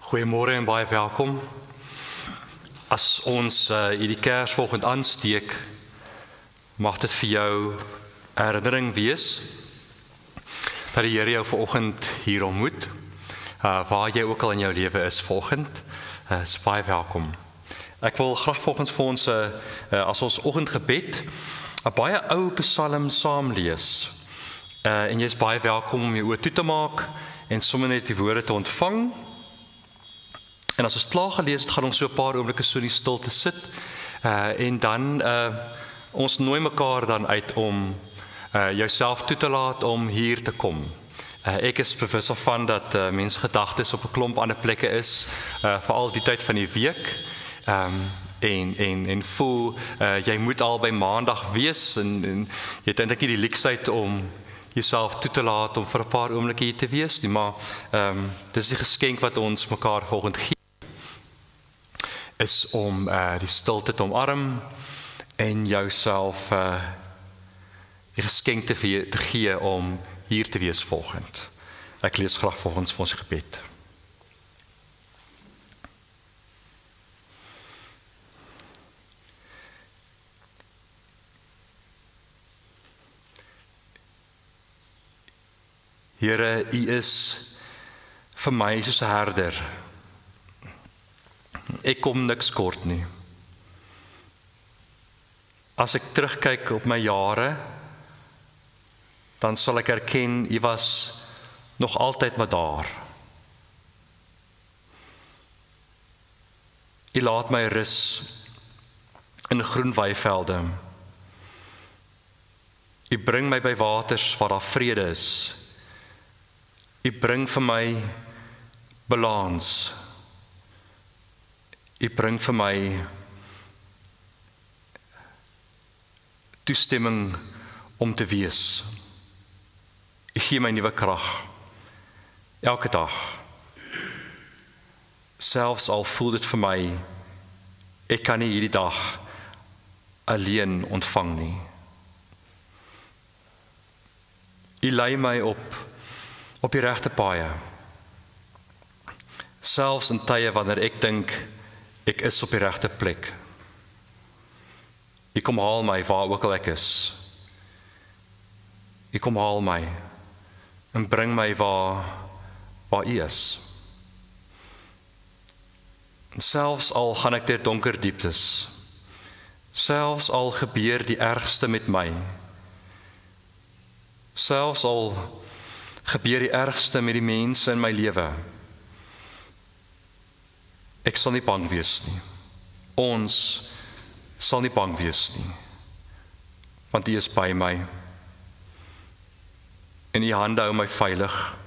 Goeiemôre en baie welkom. As ons hierdie Kersvogend aansteek, mag dit vir jou 'n herinnering wees dat die Here jou vanoggend hier ontmoet, waar jy ook al in jou lewe is vanoggend. Is baie welkom. Ek wil graag vanoggend vir ons as ons oggendgebed 'n baie ou Psalm saam lees. En jy is baie welkom om jou oë toe te maak en sommer net die woorde te ontvang. En as ons klaar gelees het, gaan ons so 'n paar oomblikke so in die stilte sit. En dan ons nooi mekaar dan uit om jouself toe te laat om hier te kom. Ek is bewus van dat mense gedagtes op 'n klomp ander plekke is, veral die tyd van die week. En voel, jy moet al by Maandag wees en jy het eintlik nie die luksheid om jouself toe te laat om vir 'n paar oomblikke hier te wees nie, maar dis die geskenk wat ons mekaar vanoggend gee, is om die stilte te omarm en jouself die geskenk te gee om hier te wees vanoggend. Ek lees graag volgens vir ons gebed. Here, U is vir my soos 'n herder. Ek kom niks kort nie. As ek terugkyk op my jare, dan sal ek erken, U was nog altyd maar daar. U laat my rus in groen weivelde. U bring my by waters waar daar vrede is. U bring vir my balans. U bring vir my toestemming om te wees. U gee my nuwe krag. Elke dag. Selfs al voel dit vir my, ek kan nie hierdie dag alleen ontvang nie. U lei my op die regte paaie. Selfs in tye wanneer ek dink ek is op die regte plek. U kom haal my waar ook al ek is. U kom haal my en bring my waar U is. En selfs al gaan ek deur donker dieptes, selfs al gebeur die ergste met my, selfs al gebeur die ergste met die mense in my lewe, ek sal nie bang wees nie. Ons sal nie bang wees nie, want U is by my. En U hande hou my veilig.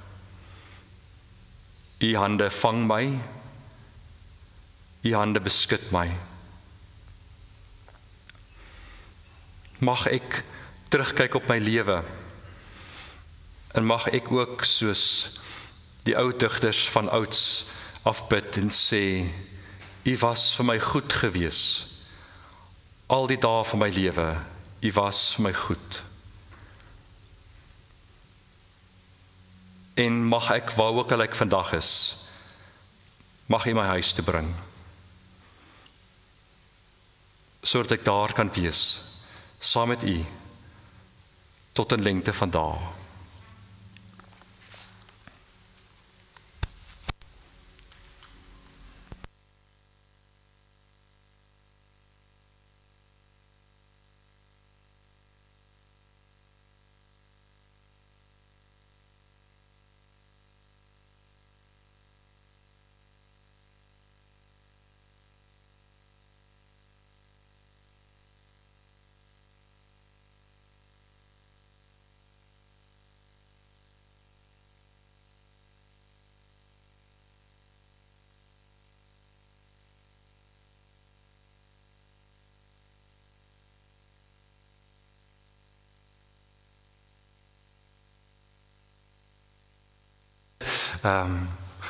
U hande vang my. U hande beskud my. Mag ek terugkyk op my lewe, en mag ek ook soos die ou digters van ouds afbid en sê, U was vir my goed gewees. Al die dae van my lewe, U was vir my goed. En mag ek, waar ook al ek vandag is, mag U my huis te bring, sodat ek daar kan wees, saam met U, tot 'n lengte van dae.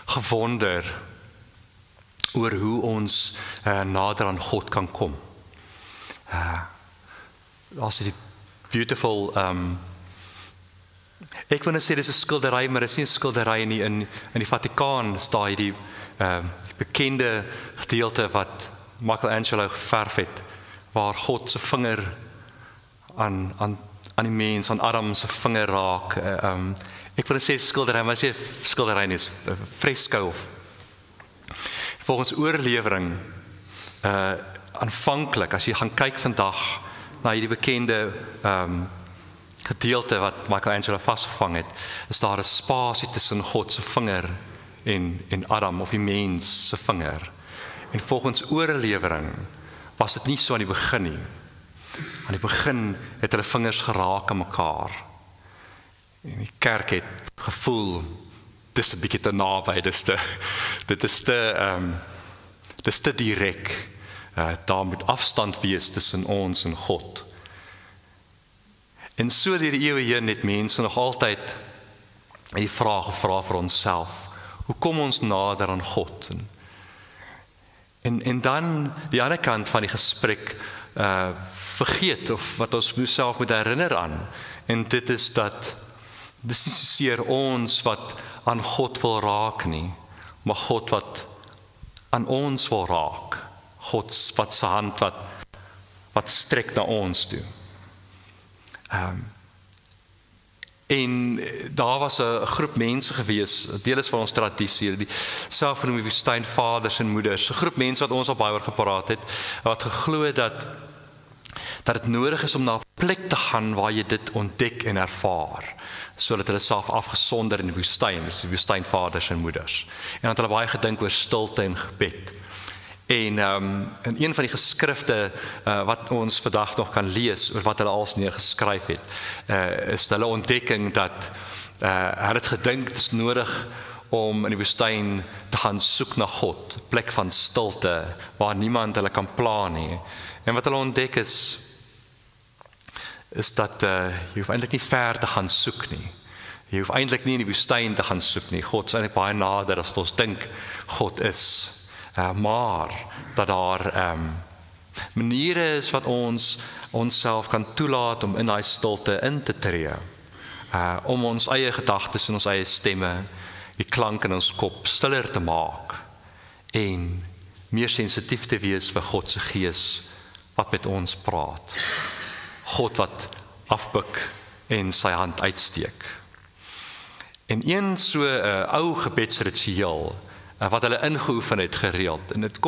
Gewonder oor hoe ons nader aan God kan kom. Daar's die beautiful Ek wil nou sê dis 'n skildery, maar dis nie 'n skildery nie. In die Vatikaan is daar hierdie bekende gedeelte wat Michelangelo geverf het, waar God se vinger aan die mens, aan Adam se vinger raak. Ek wil sê skildery, maar sê skildery nie, is fresco of volgens oorlewering aanvanklik, as jy gaan kyk vandag na hierdie bekende gedeelte wat Michelangelo vasgevang het, is daar 'n spasie tussen God se vinger en Adam of die mens se vinger. En volgens oorlewering was dit nie so aan die begin nie. Aan die begin het hulle vingers geraak aan mekaar. En die kerk het gevoel dis 'n bietjie te naby, dit is te direk. Daar moet afstand wees tussen ons en God. En so deur die eeue heen het mense nog altyd die vraag gevra vir onsself: hoe kom ons nader aan God? En dan die ander kant van die gesprek vergeet, of wat ons self moet herinner aan, en dit is dat dis nie soseer ons wat aan God wil raak nie, maar God wat aan ons wil raak. God wat se hand wat strek na ons toe. En daar was 'n groep mense gewees, deel is van ons tradisie, die selfgenoemde woestynvaders en moeders, 'n groep mense wat ons al baie oor gepraat het, wat geglo het dat dit nodig is om na 'n plek te gaan waar jy dit ontdek en ervaar, sodat hulle self afgesonder in die woestyn, dus die woestynvaders en moeders. En dat hulle baie gedink oor stilte en gebed. En in een van die geskrifte wat ons vandag nog kan lees oor wat hulle als neergeskryf het, is hulle ontdekking dat hulle het gedink dit is nodig om in die woestyn te gaan soek na God, 'n plek van stilte waar niemand hulle kan pla nie. En wat hulle ontdek is dat jy hoef eintlik nie ver te gaan soek nie. Jy hoef eintlik nie in die woestyn te gaan soek nie. God is eintlik baie nader as ons dink God is. Maar dat daar maniere is wat ons onsself kan toelaat om in daai stilte in te tree, om ons eie gedagtes en ons eie stemme, die klank in ons kop stiller te maak en meer sensitief te wees vir God se gees wat met ons praat. God wat afbuk en sy hand uitsteek. En een so ou gebedsritueel wat hulle ingeoefen het gereeld. En dit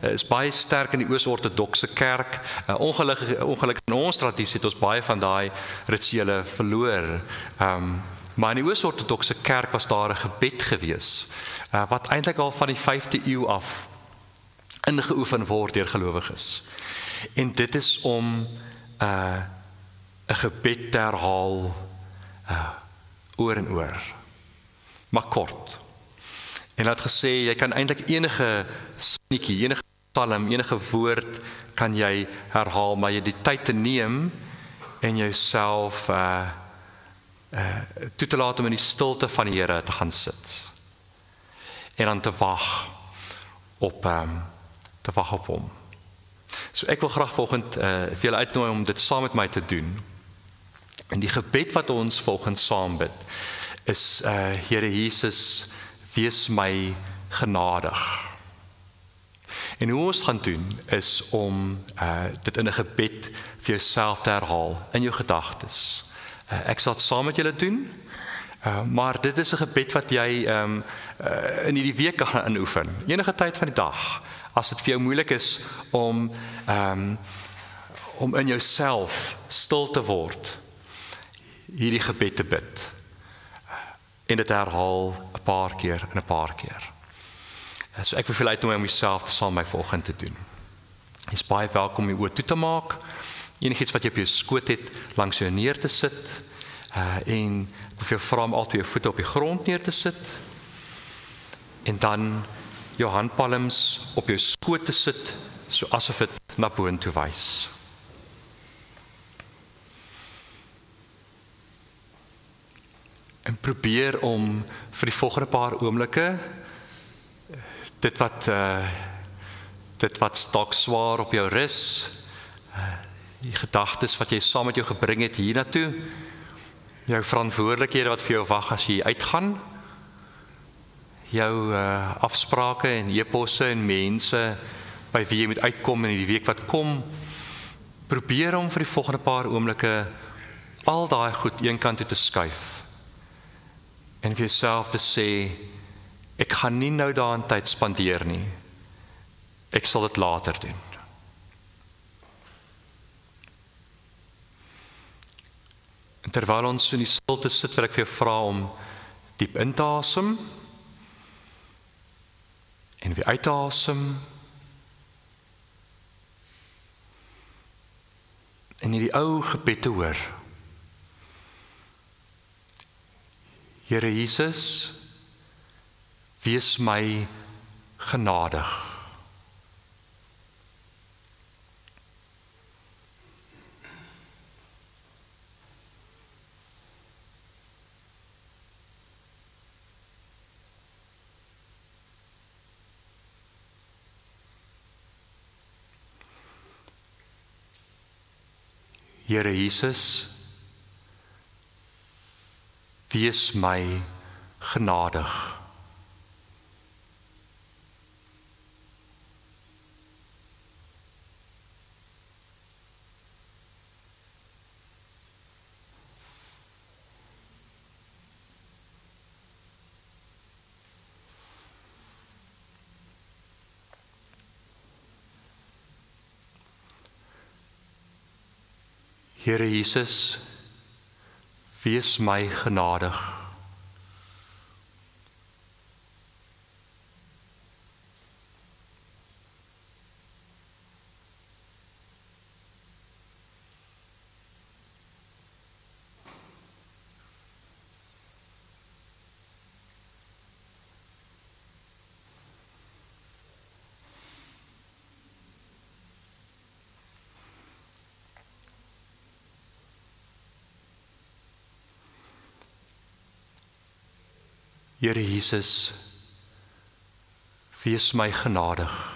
is baie sterk in die Oos-Ortodokse kerk. Ongelukkig in ons tradisie het ons baie van daai rituele verloor. Maar in die Oos-Ortodokse kerk was daar 'n gebed gewees, wat eintlik al van die 5de eeu af ingeoefen word deur gelowiges. En dit is om 'n gebed te herhaal oor en oor, maar kort. En het gesê, jy kan eintlik enige sneetjie, enige psalm, enige woord kan jy herhaal, maar jy die tyd te neem en jouself toe te laat om in die stilte van die Here te gaan sit. En dan te wag op hom. So ek wil graag volgend vir julle uitnooi om dit saam met my te doen. En die gebed wat ons volgend saam bid is Here Jesus, wees my genadig. En hoe ons gaan doen is om dit in 'n gebed vir jouself te herhaal in jou gedagtes. Ek sal dit saam met julle doen, maar dit is 'n gebed wat jy in hierdie week kan gaan inoefen, enige tyd van die dag. As dit vir jou moeilik is om in jouself stil te word, hierdie gebed te bid en dit herhaal 'n paar keer en 'n paar keer. So ek wil vir julle uitnooi om jouself saam met my volgende te doen. Jy is baie welkom om jou oë toe te maak, enigiets wat jy op jou skoot het langs jou neer te sit, en ek wil vir jou vra om altyd jou voete op die grond neer te sit, en dan jou handpalms op jou skoot te sit, so asof dit na boontoe wys. En probeer om vir die volgende paar oomblikke dit wat dalk swaar op jou rus, die gedagtes wat jy saam met jou gebring het hiernatoe, jou verantwoordelikhede wat vir jou wag as jy uitgaan, jou afsprake en e-posse en mense by wie jy moet uitkom in die week wat kom, probeer om vir die volgende paar oomblikke al daai goed eenkant toe te skuif en vir jouself te sê, ek gaan nie nou daaraan tyd spandeer nie, ek sal dit later doen. En terwyl ons in die stilte sit, wil ek vir jou vra om diep in te asem en weer uit te asem en hierdie ou gebed te hoor. Here Jesus, wees my genadig. Here Jesus, wees my genadig. Here Jesus, wees my genadig. Here Jesus, wees my genadig.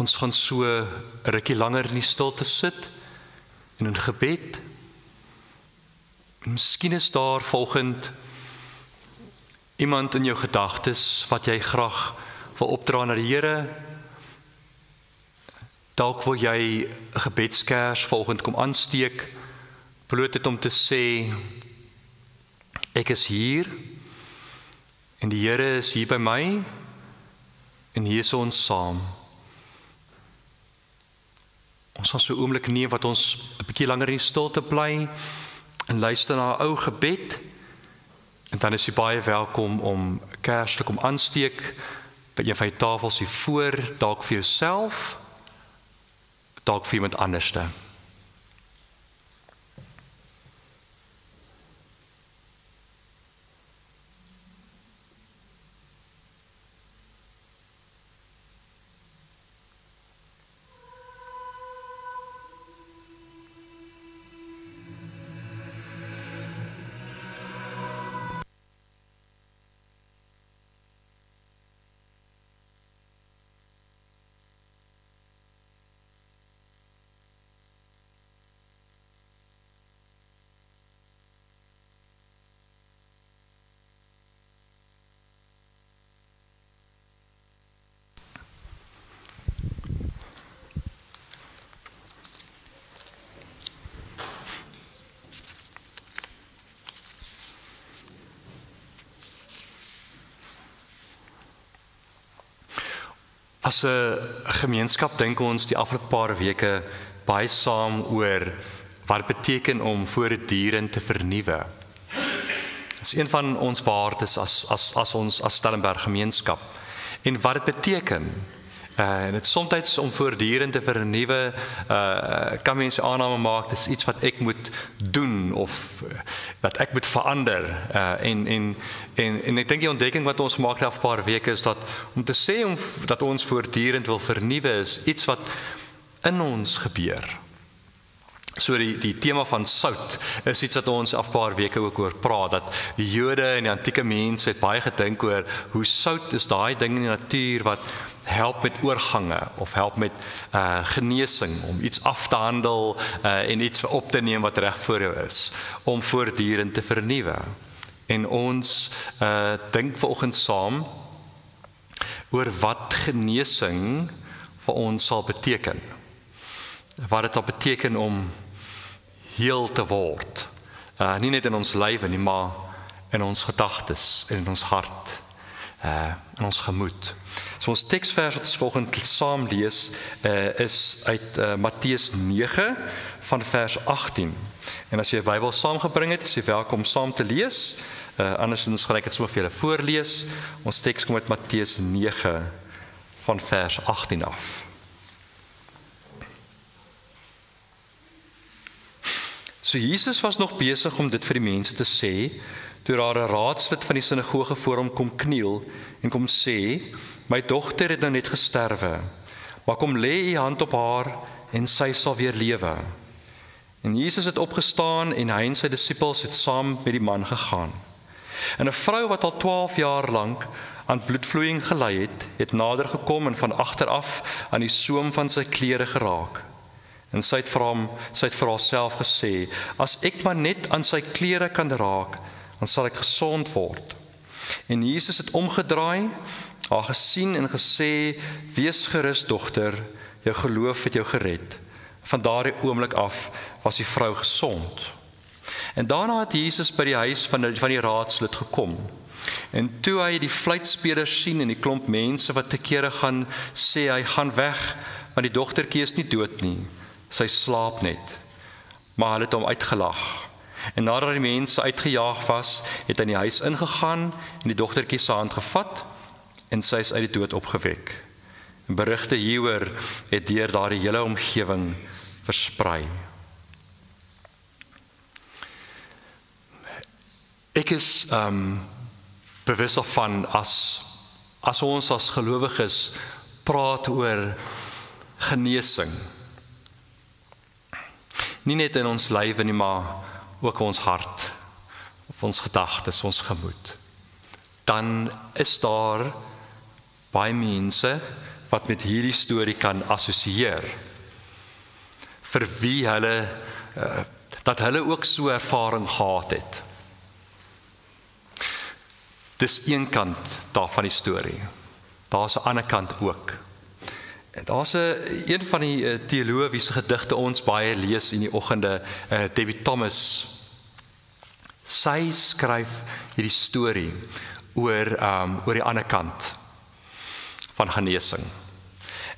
Ons gaan so 'n rukkie langer in die stilte sit en in gebed. Miskien is daar volgend iemand in jou gedagtes wat jy graag wil opdra na die Here. Dalk wil jy 'n gebedskers volgend kom aansteek op bloot het om te sê, ek is hier, en die Here is hier by my, en hier is ons saam. Ons gaan so 'n oomblik neem wat ons 'n bietjie langer in stilte bly, en luister na 'n ou gebed, en dan is jy baie welkom om kers te kom aansteek, by een van die tafels hier voor, dalk vir jouself, dalk vir iemand anderste. As 'n gemeenskap dink ons die afgelope paar weke baie saam oor wat dit beteken om voortdurend te vernuwe. Dit is een van ons waardes as ons as Stellenberg gemeenskap. En wat dit beteken, en dit soms om voortdurend te vernuwe, kan mense aanname maak, dis iets wat ek moet doen of dat ek moet verander. En ek dink die ontdekking wat ons gemaak het af 'n paar weke is dat om te sê dat ons voortdurend wil vernuwe is iets wat in ons gebeur. So die tema van sout is iets wat ons af 'n paar weke ook oor praat, dat die Jode en die antieke mense het baie gedink oor hoe sout is daai ding in die natuur wat help met oorgange of help met genesing, om iets af te handel en iets op te neem wat reg voor jou is, om voortdurend te vernuwe. En ons dink vanoggend saam oor wat genesing vir ons sal beteken. Wat dit sal beteken om heel te word. Nie net in ons lewe nie, maar in ons gedagtes, in ons hart, in ons gemoed. So ons teksvers wat ons volgende saam lees, is uit Matteus 9 van vers 18. En as jy 'n Bybel saamgebring het, is jy welkom saam te lees. Andersins gaan ek dit sommer vir julle voorlees. Ons teks kom uit Matteus 9 van vers 18 af. So Jesus was nog besig om dit vir die mense te sê, toe daar 'n raadslid van die sinagoge voor hom kom kniel en kom sê, my dogter het nou net gesterwe, maar kom lê u hand op haar en sy sal weer lewe. En Jesus het opgestaan en hy en sy disippels het saam met die man gegaan. En 'n vrou wat al 12 jaar lank aan bloedvloeiing gely het nader gekom en van agter af aan die soem van sy klere geraak. En sy het vir haarself gesê, as ek maar net aan sy klere kan raak, dan sal ek gesond word. En Jesus het omgedraai, haar gesien en gesê, wees gerus dogter, jou geloof het jou gered. Van daardie oomblik af was die vrou gesond. En daarna het Jesus by die huis van die raadslid gekom. En toe hy die fluitspelers sien en die klomp mense wat te kere gaan, sê hy, gaan weg, want die dogtertjie is nie dood nie. Sy slaap net. Maar hulle het hom uitgelag. En nadat die mense uitgejaag was, het hy in die huis ingegaan en die dogtertjie se hand gevat en sy is uit die dood opgewek. En berigte hieroor het deur daardie hele omgewing versprei. Ek is bewus van as ons as gelowiges praat oor genesing. Nie net in ons lewe nie, maar ook ons hart, of ons gedagtes, ons gemoed. Dan is daar baie mense wat met hierdie storie kan assosieer. Vir wie dat hulle ook so ervaring gehad het. Dis een kant daarvan die storie. Daar's 'n ander kant ook. Daar's een van die teologiese gedigte ons baie lees in die oggende, Debbie Thomas. Sy skryf hierdie storie oor die ander kant van genesing.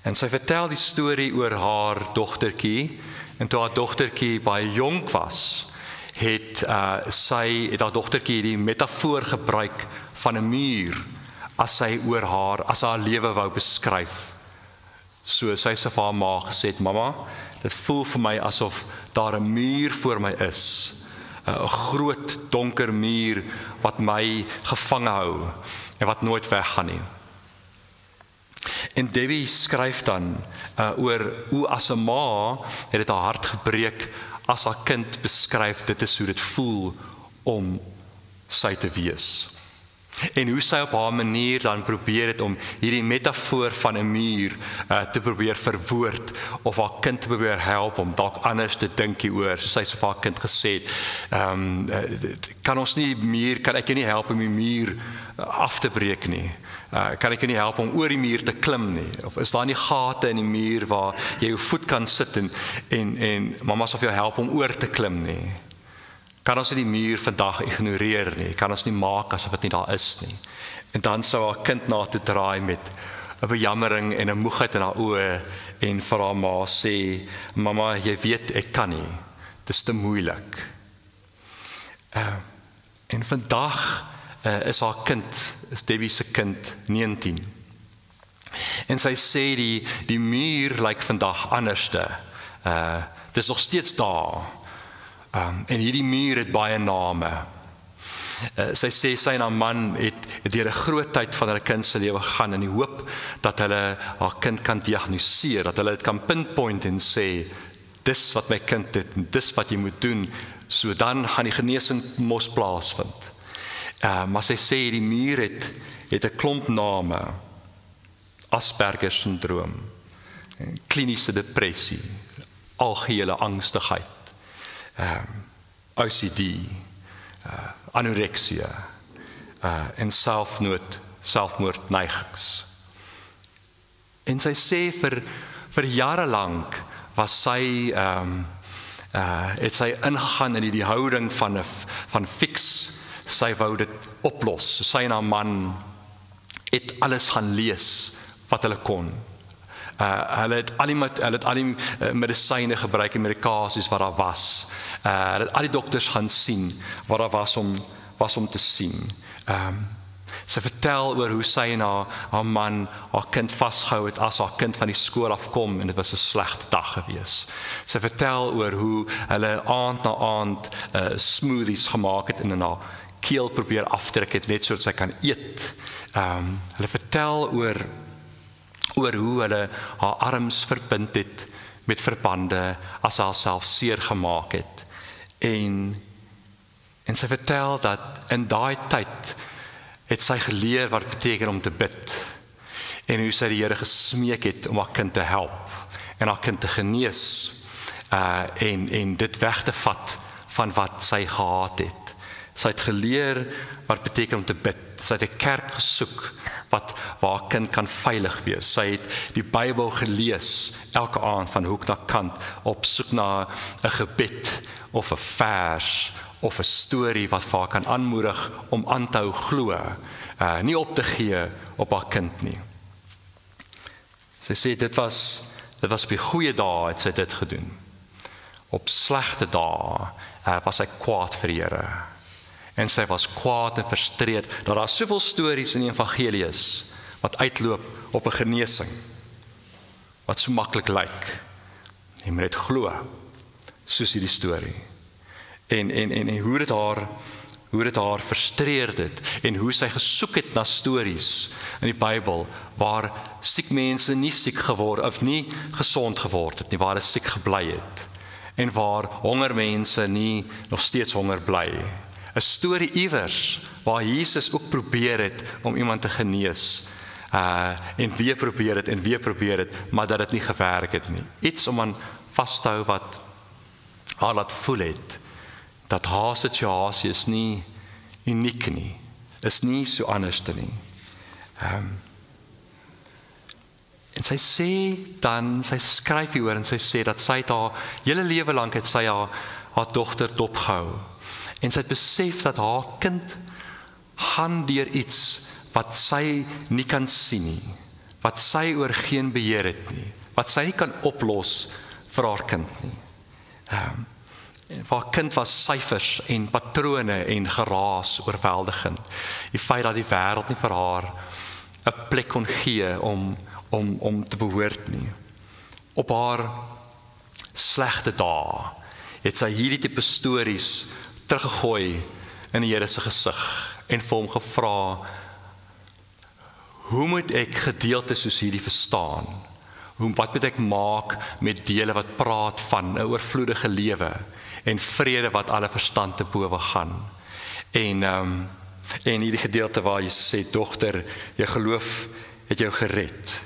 En sy vertel die storie oor haar dogtertjie, en toe haar dogtertjie baie jonk was, het haar dogtertjie die metafoor gebruik van 'n muur, as sy oor haar lewe wou beskryf. So sy se vir haar ma gesê, mamma, dit voel vir my asof daar 'n muur voor my is, 'n groot donker muur wat my gevange hou en wat nooit weggaan nie. En Debbie skryf dan oor hoe as 'n ma het dit haar hart gebreek as haar kind beskryf dit is hoe dit voel om sy te wees. En hoe sy op haar manier dan probeer het om hierdie metafoor van 'n muur te probeer verwoord of haar kind te probeer help om dalk anders te dink hieroor. Soos sy se vir haar kind gesê het, kan ek jou nie help om die muur af te breek nie. Kan ek jou nie help om oor die muur te klim nie? Of is daar nie gate in die muur waar jy jou voet kan sit en mamma sal vir jou help om oor te klim nie? Kan ons nie die muur vandag ignoreer nie? Kan ons nie maak asof dit nie daar is nie? En dan sou haar kind na toe draai met 'n bejammering en 'n moegheid in haar oë en vir haar ma sê, mamma, jy weet ek kan nie. Dit is te moeilik. En vandag is haar kind, is Debbie se kind 19. En sy sê die muur lyk vandag anderste. Dit is nog steeds daar. En hierdie muur het baie name. Sy sê sy en haar man het deur 'n groot tyd van hulle kind se lewe gaan in die hoop dat hulle haar kind kan diagnoseer, dat hulle dit kan pinpoint en sê, dis wat my kind het en dis wat jy moet doen, so dan gaan die genesing mos plaasvind. Maar sy sê die muur het 'n klomp name. Asperger syndroom, kliniese depressie, algehele angstigheid, OCD, anorexia en selfmoordneigings. En sy sê vir jare lank was sy het sy ingegaan in die houding van fix. Sy wou dit oplos. Sy en haar man het alles gaan lees wat hulle kon. Hulle het al die medisyne gebruik en medikasies wat daar was. Hulle het al die dokters gaan sien wat daar was om te sien. Sy vertel oor hoe sy en haar man haar kind vasgehou het as haar kind van die skool afkom en dit was 'n slegte dag gewees. Sy vertel oor hoe hulle aand na aand smoothies gemaak het en in haar keel probeer afdruk het net sodat sy kan eet. Hulle vertel oor hoe hulle haar arms verbind het met verbande as sy haarself seer gemaak het. En sy vertel dat in daai tyd het sy geleer wat het beteken om te bid. En hoe sy die Here gesmeek het om haar kind te help en haar kind te genees en dit weg te vat van wat sy gehad het. Sy het geleer wat het beteken om te bid. Sy het 'n kerk gesoek waar haar kind kan veilig wees. Sy het die Bybel gelees elke aand van hoek na kant op soek na 'n gebed of 'n vers of 'n storie wat vir haar kan aanmoedig om aan te hou glo, nie op te gee op haar kind nie. Sy sê dit was op die goeie dae het sy dit gedoen. Op slegte dae was sy kwaad vir die Here. En sy was kwaad en frustreerd dat daar soveel stories in die evangelie is wat uitloop op 'n genesing wat so maklik lyk. Jy moet dit glo, soos hierdie storie. En hoe dit haar frustreer dit en hoe sy gesoek het na stories in die Bybel waar siek mense nie siek geword of nie gesond geword het nie, waar hulle siek gebly het en waar honger mense nie nog steeds honger bly. 'n Storie iewers waar Jesus ook probeer het om iemand te genees en weer probeer het, maar dat dit nie gewerk het nie. Iets om aan vas te hou wat haar laat voel het dat haar situasie is nie uniek nie, is nie so anders nie. En sy sê dan, sy skryf hieroor en sy sê dat sy het haar hele lewe lank het sy haar dogter dopgehou. En sy het besef dat haar kind gaan deur iets wat sy nie kan sien nie, wat sy oor geen beheer het nie, wat sy nie kan oplos vir haar kind nie. Vir haar kind was syfers en patrone en geraas oorweldigend. Die feit dat die wêreld nie vir haar 'n plek kon gee om te behoort nie. Op haar slegte dae het sy hierdie tipe stories teruggegooi in die Here se gesig en vir hom gevra, hoe moet ek gedeeltes soos hierdie verstaan? Wat moet ek maak met dele wat praat van 'n oorvloedige lewe en vrede wat alle verstand te bowe gaan? En hierdie gedeelte waar jy sê, dogter, jou geloof het jou gered.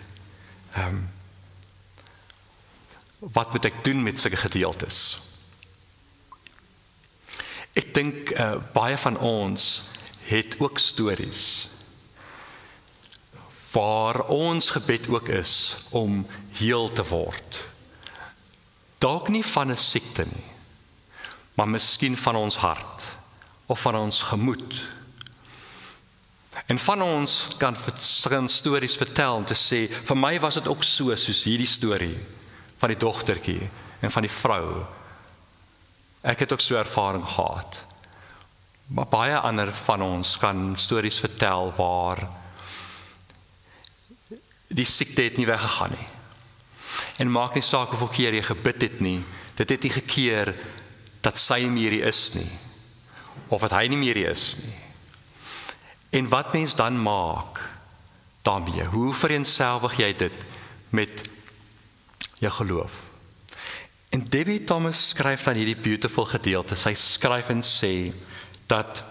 Wat moet ek doen met sulke gedeeltes? Ek dink baie van ons het ook stories waar ons gebed ook is om heel te word. Dalk nie van 'n siekte nie, maar miskien van ons hart of van ons gemoed. En van ons kan stories vertel om te sê, vir my was dit ook soos hierdie storie van die dogtertjie en van die vrou. Ek het ook so ervaring gehad. Maar baie ander van ons kan stories vertel waar die siekte het nie weggegaan nie. En maak nie saak hoeveel keer jy gebid het nie, dit het nie gekeer dat sy nie meer hier is nie, of dat hy nie meer hier is nie. En wat mens dan maak daarmee? Hoe vereenselwig jy dit met jou geloof? En Debbie Thomas skryf dan hierdie beautiful gedeelte. Sy skryf en sê dat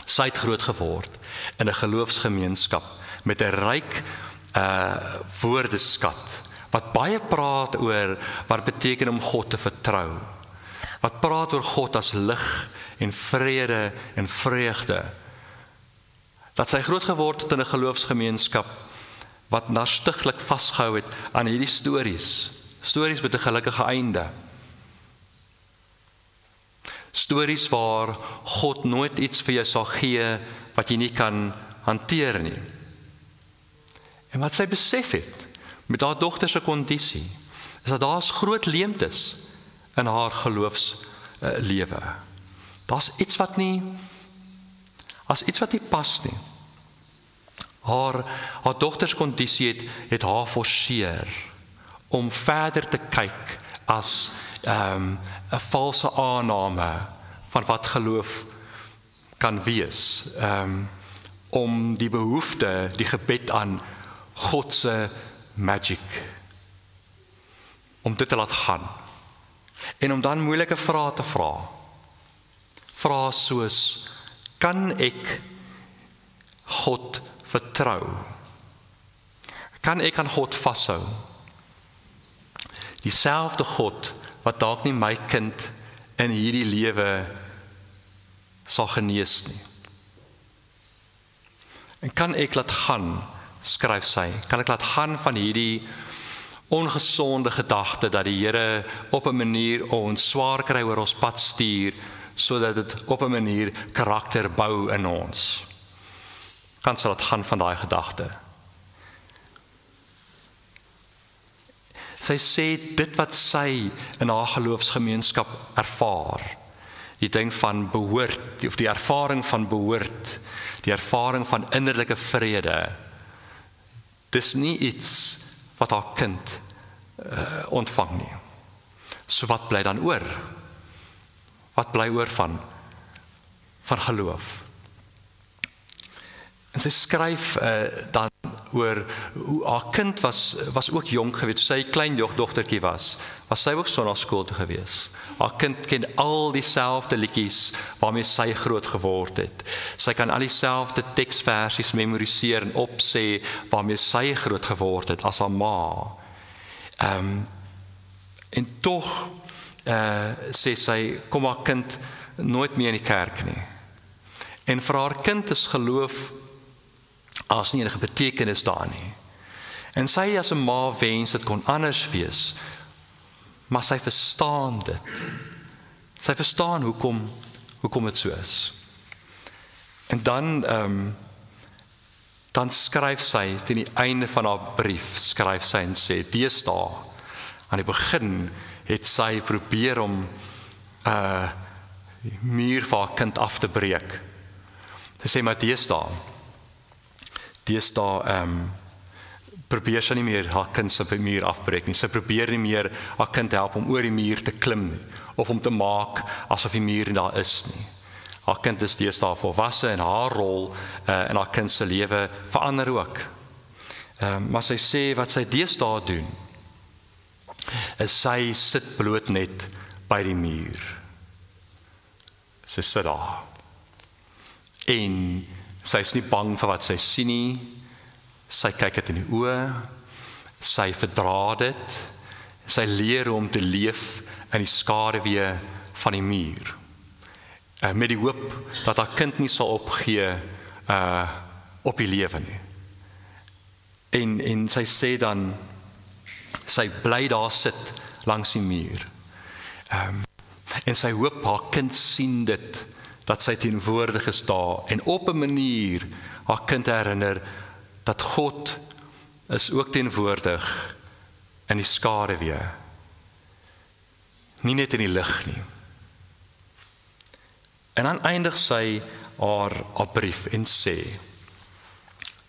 sy het groot geword in 'n geloofsgemeenskap met 'n ryk woordeskat, wat baie praat oor wat beteken om God te vertrou, wat praat oor God as lig en vrede en vreugde, dat sy groot geword het in 'n geloofsgemeenskap wat nastiglik vasgehou het aan hierdie stories met 'n gelukkige einde, stories waar God nooit iets vir jou sal gee wat jy nie kan hanteer nie. En wat sy besef het met haar dogter se kondisie, is dat daar's groot leemtes in haar geloofslewe. Daar's iets wat nie pas nie. Haar dogter se kondisie het haar forceer om verder te kyk as 'n valse aanname van wat geloof kan wees, om die behoefte, die gebed aan God se magic, om dit te laat gaan, en om dan moeilike vrae te vra. Vrae soos, kan ek God vertrou? Kan ek aan God vashou? Dieselfde God wat dalk nie my kind in hierdie lewe sal genees nie. En kan ek laat gaan, skryf sy, kan ek laat gaan van hierdie ongesonde gedagte dat die Here op 'n manier ons swaar kry oor ons pad stuur, sodat dit op 'n manier karakter bou in ons. Kan sy laat gaan van daai gedagte? Sy sê dit wat sy in haar geloofsgemeenskap ervaar, die ding van behoort, of die ervaring van behoort, die ervaring van innerlike vrede, dis nie iets wat haar kind ontvang nie. So wat bly dan oor? Wat bly oor van geloof? En sy skryf dan oor hoe haar kind was ook jong geweest, toe sy klein dogtertjie was sy ook sonnaarskool toe gewees. Haar kind ken al dieselfde liedjies waarmee sy groot geword het. Sy kan al dieselfde teksversies memoriseer en opsê waarmee sy groot geword het as haar ma. En tog sê sy, kom haar kind nooit meer in die kerk nie. En vir haar kind is geloof as nie enige betekenis daar nie. En sy as 'n ma wens dit kon anders wees, maar sy verstaan dit. Sy verstaan hoekom dit so is. En dan skryf sy teen die einde van haar brief, skryf sy en sê, deesdae, aan die begin het sy probeer om die muur vir haar kind af te breek. Sy sê, maar deesdae probeer sy nie meer haar kind se muur afbreek nie. Sy probeer nie meer haar kind help om oor die muur te klim nie, of om te maak asof die muur daar is nie. Haar kind is deesdae volwasse en haar rol in haar kind se lewe verander ook. Maar sy sê wat sy deesdae doen, is sy sit bloot net by die muur. Sy sit daar. En sy is nie bang vir wat sy sien nie. Sy kyk dit in die oë. Sy verdra dit. Sy leer hoe om te leef in die skaduwee van die muur. Met die hoop dat haar kind nie sal opgee op die lewe nie. En sy sê dan, sy bly daar sit langs die muur. En sy hoop haar kind sien dit, dat sy teenwoordig is daar, en op 'n manier haar kind herinner, dat God is ook teenwoordig in die skaduwee, nie net in die lig nie. En dan eindig sy haar brief en sê,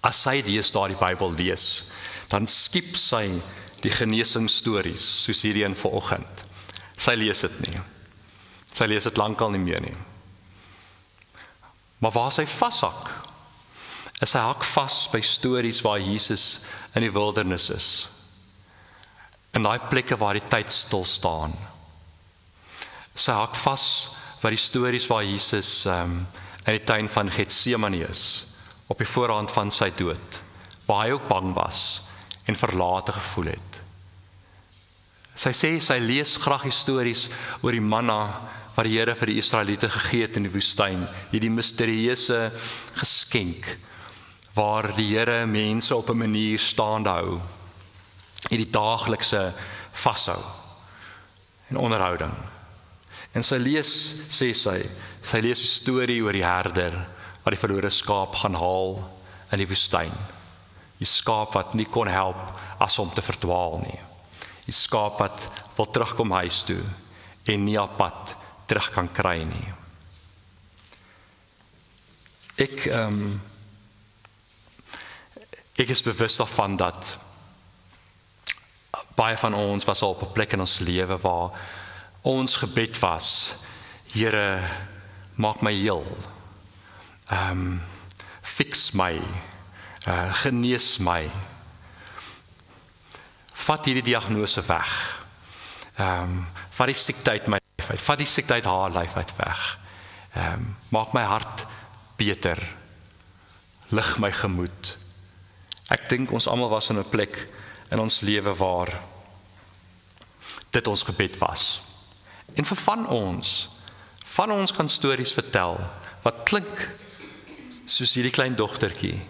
as sy deesdae die Bybel lees, dan skiep sy die genesingsstories, soos hierdie een vanoggend. Sy lees dit nie. Sy lees dit lankal nie meer nie. Maar waar sy vashak, is sy hak vas by stories waar Jesus in die wildernis is. In daai plekke waar die tyd stil staan. Sy hak vas by die stories waar Jesus in die tuin van Getsemane is, op die voorhand van sy dood, waar hy ook bang was en verlate gevoel het. Sy sê, sy lees graag die stories oor die manna wat die Here vir die Israeliete gegee het in die woestyn, hierdie misterieuse geskenk, waar die Here mense op 'n manier staande hou, hierdie daaglikse vashou en onderhouding. En sy lees, sê sy lees die storie oor die herder, wat die verlore skaap gaan haal in die woestyn. Die skaap wat nie kon help as om te verdwaal nie. Die skaap wat wil terugkom huis toe en nie op pad terug kan kry nie. Ek is bewus daarvan dat baie van ons was al op 'n plek in ons lewe waar ons gebed was, Here, maak my heel. Fix my, genees my. Vat hierdie diagnose weg. Vat die siekte uit my lyf uit. Vat die siekte uit haar lyf uit weg. Maak my hart beter. Lig my gemoed. Ek dink ons almal was in 'n plek in ons lewe waar dit ons gebed was. En vir van ons kan stories vertel wat klink soos hierdie klein dogtertjie,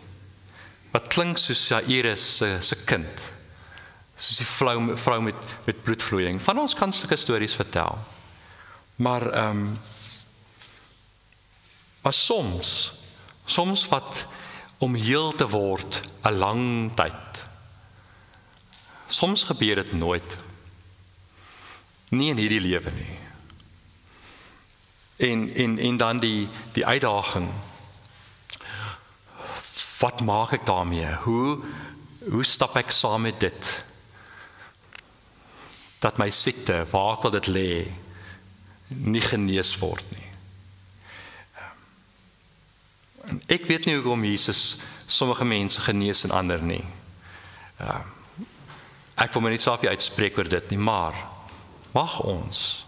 wat klink soos Jairus se kind, soos die vrou met bloedvloeiing. Van ons kan sulke stories vertel. Maar soms wat om heel te word 'n lang tyd. Soms gebeur dit nooit. Nie in hierdie lewe nie. En dan die uitdaging. Wat maak ek daarmee? Hoe stap ek saam met dit? Dat my siekte, waar wil dit lê, nie genees word nie. Ek weet nie hoekom Jesus sommige mense genees en ander nie. Ek wil my nie self uitspreek oor dit nie, maar mag ons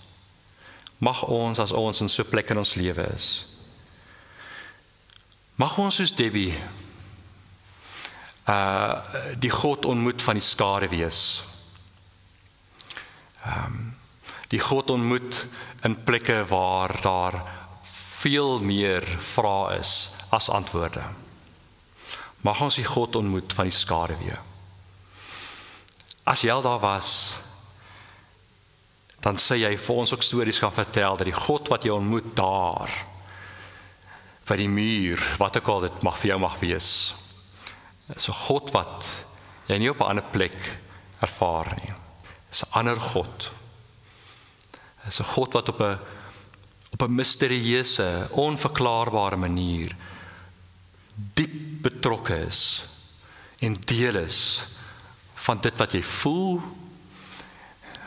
as ons in so 'n plek in ons lewe is, mag ons soos Debbie die God ontmoet van die skare wees. Die God ontmoet in plekke waar daar veel meer vrae is as antwoorde. Mag ons die God ontmoet van die skare wees. as jy al daar was, dan sê jy vir ons ook stories gaan vertel, dat die God wat jy ontmoet daar, vir die muur, wat ook al dit mag vir jou mag wees, is 'n God wat jy nie op 'n ander plek ervaar nie. Is 'n ander God. Is 'n God wat op 'n misterieuse, onverklaarbare manier diep betrokke is en deel is van dit wat jy voel,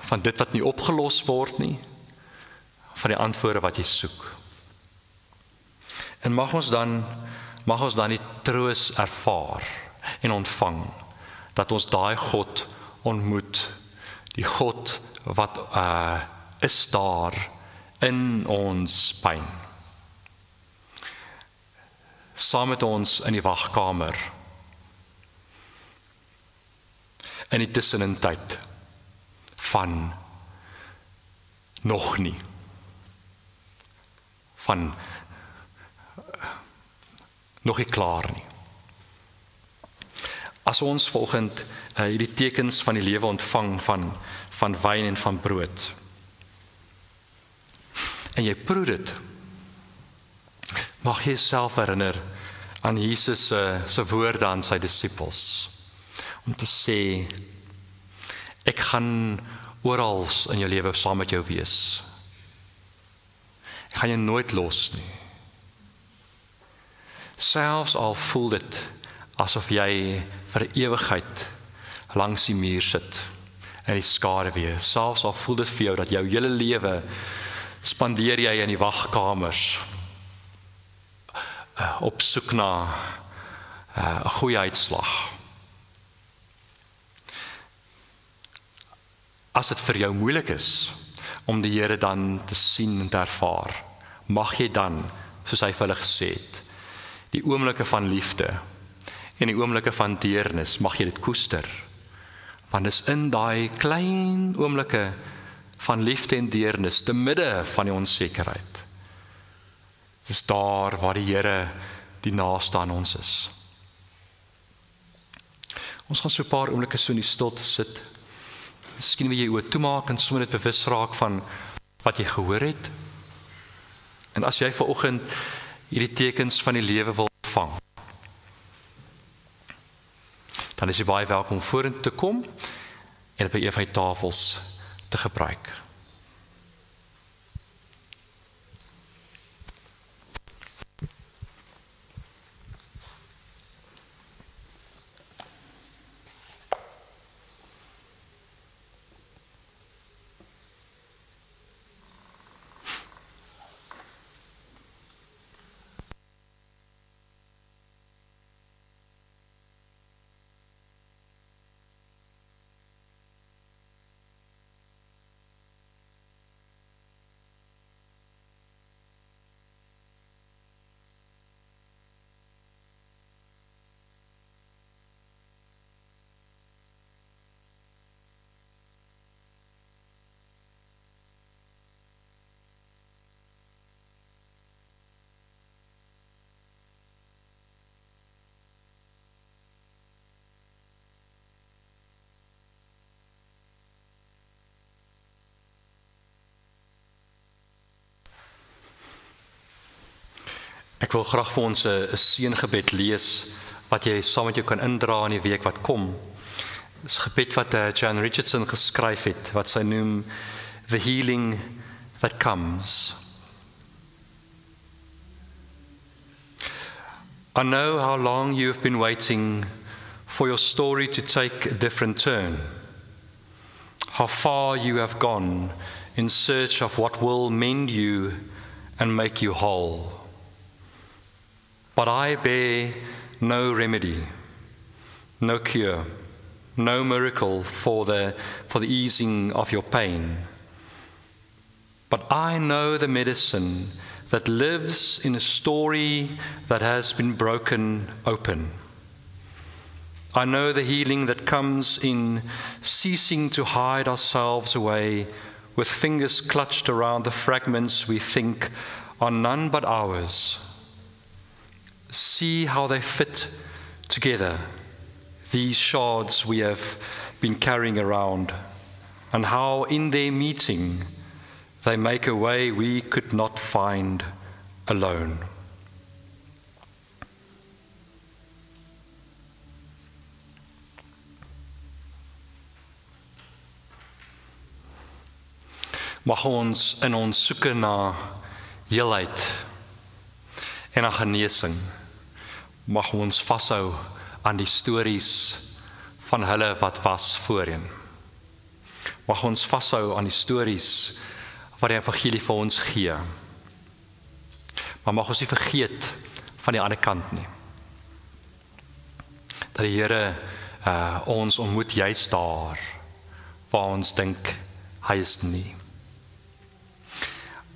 van dit wat nie opgelos word nie, van die antwoorde wat jy soek. En mag ons dan die troos ervaar en ontvang, dat ons daai God ontmoet, die God wat is daar in ons pyn. Saam met ons in die wagkamer, in die tussenintyd van nog nie, van nog nie klaar nie. As ons volgend hierdie tekens van die lewe ontvang van wyn en van brood, en jy proe dit, mag jy jouself herinner aan Jesus se woorde aan sy disippels, om te sê, ek gaan oral in jou lewe saam met jou wees. Ek gaan jou nooit los nie. Selfs al voel dit asof jy vir 'n ewigheid langs die muur sit in die skaduwee. Selfs al voel dit vir jou dat jou hele lewe spandeer jy in die wagkamers op soek na 'n goeie uitslag. As dit vir jou moeilik is om die Here dan te sien en te ervaar, mag jy dan, soos hy vir hulle gesê het, die oomblikke van liefde en die oomblikke van deernis, mag jy dit koester. Want dis in daai klein oomblikke van liefde en deernis, te midde van die onsekerheid. Dis daar waar die Here die naaste aan ons is. Ons gaan so 'n paar oomblikke so in die stilte sit. Miskien wil jy oë toemaak en sommer net bewus raak van wat jy gehoor het. En as jy vanoggend hierdie tekens van die lewe wil ontvang, dan is jy baie welkom vorentoe te kom en op een van die tafels te gebruik. Ek wil graag vir ons 'n seëngebed lees, wat jy saam met jou kan indra in die week wat kom. Dit is 'n gebed wat Jan Richardson geskryf het, wat sy noem The Healing That Comes. I know how long you have been waiting for your story to take a different turn. How far you have gone in search of what will mend you and make you whole. But I bear no remedy, no cure, no miracle for the easing of your pain. But I know the medicine that lives in a story that has been broken open. I know the healing that comes in ceasing to hide ourselves away with fingers clutched around the fragments we think are none but ours. See how they fit together, these shards we have been carrying around, and how in their meeting they make a way we could not find alone. Mag ons in ons soeke na heelheid en na genesing, mag ons vashou aan die stories van hulle wat was voorheen. Mag ons vashou aan die stories wat die evangelie vir ons gee. Maar mag ons nie vergeet van die ander kant nie. Dat die Here ons ontmoet juist daar waar ons dink hy is nie.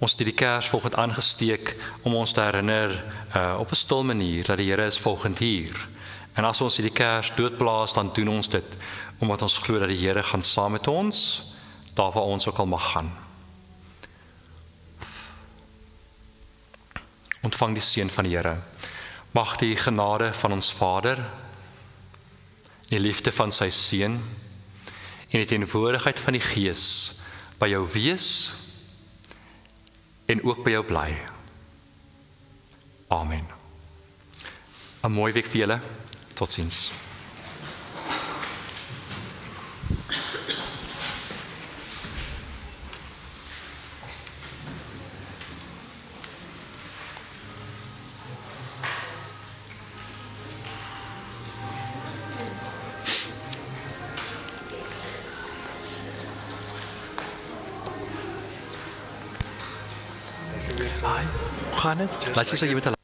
Ons het die Kersvogend aangesteek om ons te herinner op 'n stil manier dat die Here is volgend hier. En as ons die Kers doodblaas, dan doen ons dit omdat ons glo dat die Here gaan saam met ons, daar waar ons ook al mag gaan. Ontvang die seën van die Here. Mag die genade van ons Vader, die liefde van sy Seun en die teenwoordigheid van die Gees by jou wees en ook by jou bly. Amen. 'n Mooi week vir julle. Totsiens. Hi, hoe gaan het? Laat je zo je met